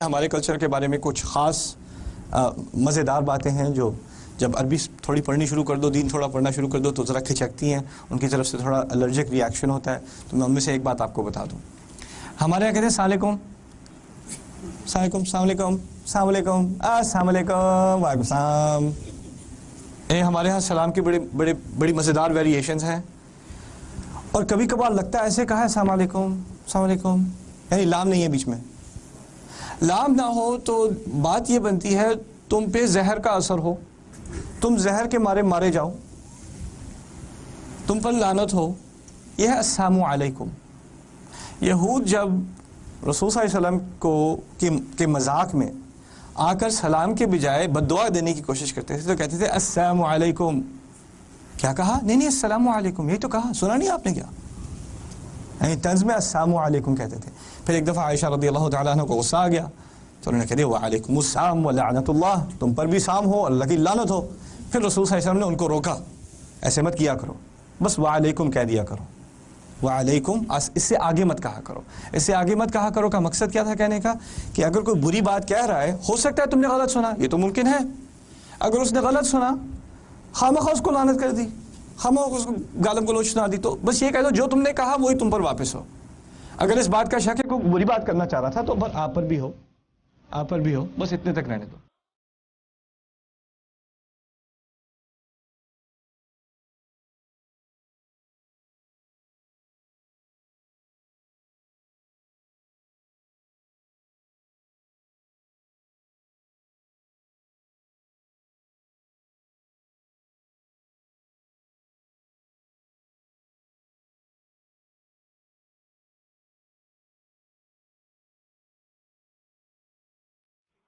ہمارے کلچر کے بارے میں کچھ خاص مزیدار باتیں ہیں جو جب عربی تھوڑی پڑھنی شروع کر دو، دین تھوڑا پڑھنا شروع کر دو تو ذرا کھچکتی ہیں، ان کی طرف سے تھوڑا الرجک ریاکشن ہوتا ہے. تو میں ان میں سے ایک بات آپ کو بتا دوں. ہمارے یہاں کہتے ہیں السلام علیکم، السلام علیکم، السلام علیکم، السلام علیکم، السلام علیکم، وعلیکم السلام. ہمارے یہاں سلام کی بڑی مزیدار ویریشنز ہیں. اور کبھی کبھار لگتا ہے ایسے کہا ہے السلام علیکم، السلام علیکم، یعنی لام نہیں ہے بیچ میں. لام نہ ہو تو بات یہ بنتی ہے تم پہ زہر کا اثر ہو، تم زہر کے مارے مارے جاؤ، تم پر لعنت ہو. یہ ہے السلام علیکم. یہود جب رسول صلی اللہ علیہ وسلم کے مذاق میں آ کر سلام کے بجائے بد دعا دینے کی کوشش کرتے تھے تو کہتے تھے السلام علیکم. کیا کہا؟ نہیں السلام علیکم، یہی تو کہا، سنا نہیں آپ نے کیا؟ یعنی طنز میں السلام علیکم کہتے تھے. پھر ایک دفعہ عائشہ رضی اللہ تعالیٰ عنہ کو غصہ آ گیا تو انہوں نے کہہ دیا وعلیکم السلام ولعنت اللہ، تم پر بھی سلام ہو، اللہ کی لعنت ہو. پھر رسول صلی اللہ علیہ وسلم نے ان کو روکا، ایسے مت کیا کرو، بس وعلیکم کہہ دیا کرو. وعلیکم، اس سے آگے مت کہا کرو. اس سے آگے مت کہا کرو کا مقصد کیا تھا کہنے کا؟ کہ اگر کوئی بری بات کہہ رہا ہے، ہو سکتا ہے تم نے غلط سنا، یہ تو ممکن ہے. اگر اس نے غلط سنا، خامخواہ اس کو لعنت کر دی، خامخواہ اس کو گالم گلوچ سنا دی، تو بس یہ کہہ دو جو تم نے کہا وہی تم پر واپس ہو. اگر اس بات کا شک ہے کوئی بری بات کرنا چاہ رہا تھا تو آپ پر بھی ہو، آپ پر بھی ہو، بس اتنے تک رہنے دو.